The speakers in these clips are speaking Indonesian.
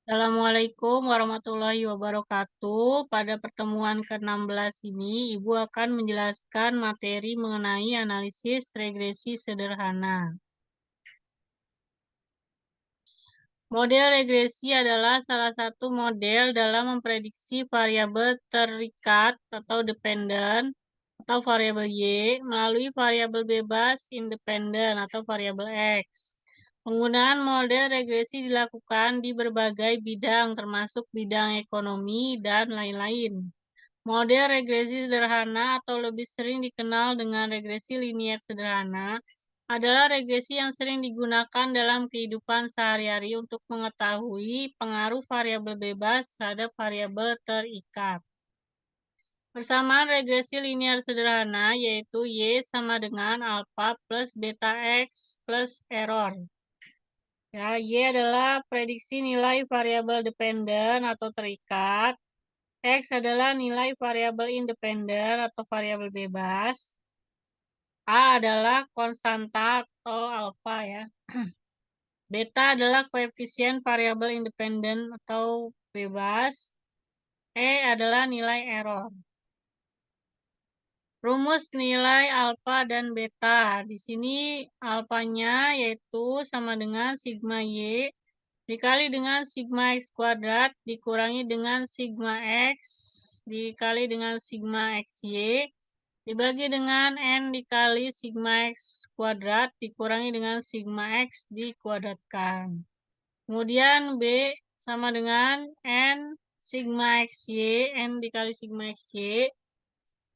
Assalamualaikum warahmatullahi wabarakatuh. Pada pertemuan ke-16 ini, Ibu akan menjelaskan materi mengenai analisis regresi sederhana. Model regresi adalah salah satu model dalam memprediksi variabel terikat atau dependen atau variabel Y melalui variabel bebas independen atau variabel X. Penggunaan model regresi dilakukan di berbagai bidang termasuk bidang ekonomi dan lain-lain. Model regresi sederhana atau lebih sering dikenal dengan regresi linier sederhana adalah regresi yang sering digunakan dalam kehidupan sehari-hari untuk mengetahui pengaruh variabel bebas terhadap variabel terikat. Persamaan regresi linier sederhana yaitu Y sama dengan alfa plus beta X plus error. Ya, Y adalah prediksi nilai variabel dependen atau terikat. X adalah nilai variabel independen atau variabel bebas. A adalah konstanta atau alfa ya. Beta adalah koefisien variabel independen atau bebas. E adalah nilai error. Rumus nilai alfa dan beta. Di sini alfanya yaitu sama dengan sigma Y dikali dengan sigma X kuadrat dikurangi dengan sigma X dikali dengan sigma XY dibagi dengan N dikali sigma X kuadrat dikurangi dengan sigma X dikuadratkan. Kemudian B sama dengan N sigma XY, N dikali sigma XY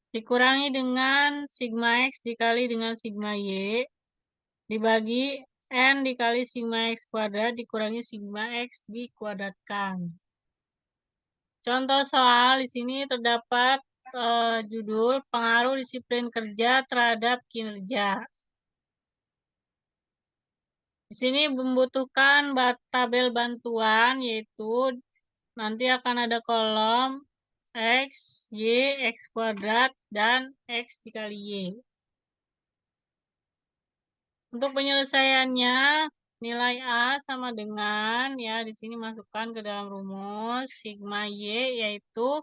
dikurangi dengan sigma X dikali dengan sigma Y dibagi N dikali sigma X kuadrat dikurangi sigma X dikuadratkan. Contoh soal di sini terdapat judul pengaruh disiplin kerja terhadap kinerja. Di sini membutuhkan tabel bantuan yaitu nanti akan ada kolom X, Y, X kuadrat, dan X dikali Y. Untuk penyelesaiannya, nilai A sama dengan, ya di sini masukkan ke dalam rumus, sigma Y yaitu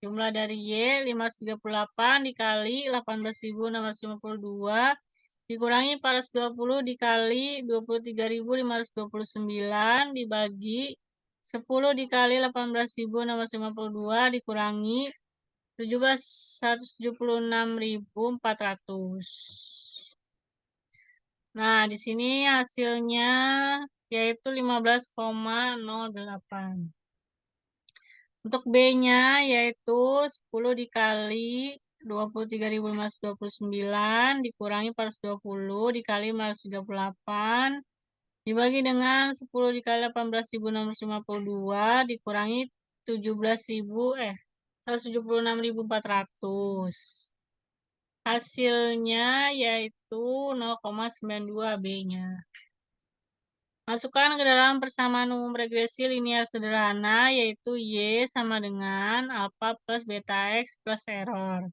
jumlah dari Y 538 dikali 18.652 dikurangi 420 dikali 23.529 dibagi 10 dikali 18.652 dikurangi 176.400. Nah, di sini hasilnya yaitu 15,08. Untuk B-nya yaitu 10 dikali 23.529 dikurangi 420 dikali 538 dibagi dengan 10 dikali 18.652 dikurangi 176.400. Hasilnya yaitu 0,92 B-nya. Masukkan ke dalam persamaan umum regresi linier sederhana yaitu Y sama dengan alfa plus beta X plus error.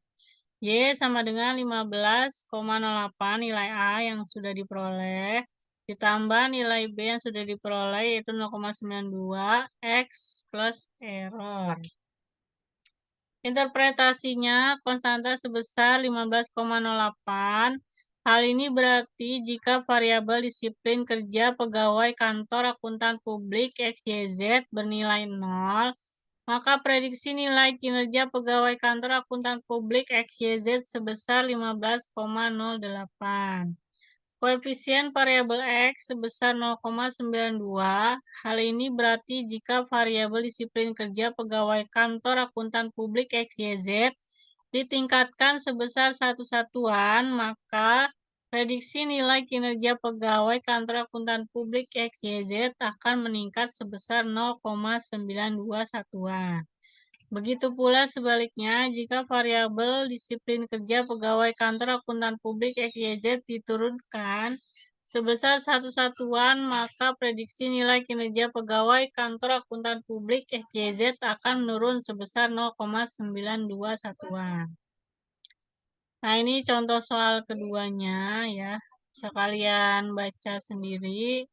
Y sama dengan 15,08 nilai A yang sudah diperoleh ditambah nilai B yang sudah diperoleh yaitu 0,92 X plus error. Interpretasinya konstanta sebesar 15,08. Hal ini berarti jika variabel disiplin kerja pegawai kantor akuntan publik XYZ bernilai 0, maka prediksi nilai kinerja pegawai kantor akuntan publik XYZ sebesar 15,08. Koefisien variabel X sebesar 0,92. Hal ini berarti jika variabel disiplin kerja pegawai kantor akuntan publik XYZ ditingkatkan sebesar satu satuan, maka prediksi nilai kinerja pegawai kantor akuntan publik XYZ akan meningkat sebesar 0,92 satuan. Begitu pula sebaliknya, jika variabel disiplin kerja pegawai kantor akuntan publik XYZ diturunkan sebesar satu satuan, maka prediksi nilai kinerja pegawai kantor akuntan publik XYZ akan menurun sebesar 0,92 satuan. Nah, ini contoh soal keduanya ya. Bisa kalian baca sendiri.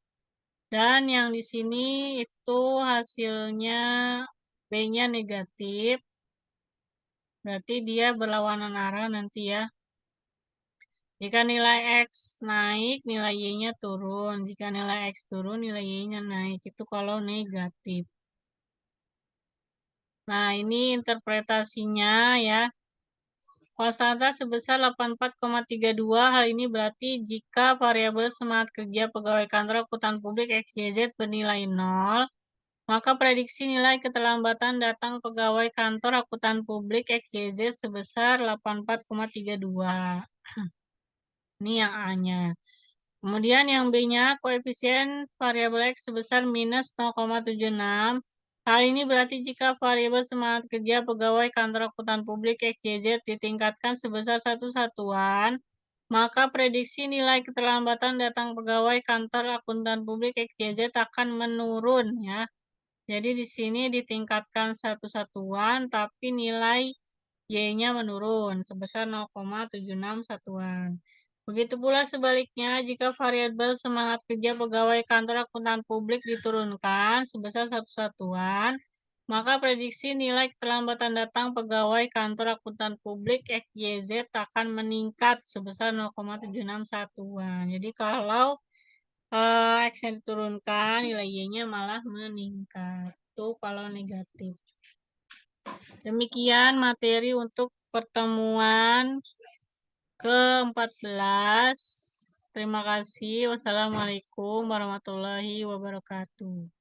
Dan yang di sini itu hasilnya B-nya negatif. Berarti dia berlawanan arah nanti ya. Jika nilai X naik, nilai Y-nya turun. Jika nilai X turun, nilai Y-nya naik. Itu kalau negatif. Nah, ini interpretasinya ya. Konstanta sebesar 84,32. Hal ini berarti jika variabel semangat kerja pegawai kantor akuntan publik XYZ bernilai 0, maka prediksi nilai keterlambatan datang pegawai kantor akuntan publik XYZ sebesar 84,32. Ini yang A-nya. Kemudian yang B-nya, koefisien variabel X sebesar minus 0,76. Hal ini berarti jika variabel semangat kerja pegawai kantor akuntan publik XYZ ditingkatkan sebesar satu satuan, maka prediksi nilai keterlambatan datang pegawai kantor akuntan publik XYZ akan menurun ya. Jadi di sini ditingkatkan satu satuan, tapi nilai Y-nya menurun sebesar 0,76 satuan. Begitu pula sebaliknya, jika variabel semangat kerja pegawai kantor akuntan publik diturunkan sebesar satu satuan, maka prediksi nilai keterlambatan datang pegawai kantor akuntan publik XYZ akan meningkat sebesar 0,76 satuan. Jadi kalau X-nya diturunkan, nilai Y-nya malah meningkat. Itu kalau negatif. Demikian materi untuk pertemuan ke-14. Terima kasih. Wassalamualaikum warahmatullahi wabarakatuh.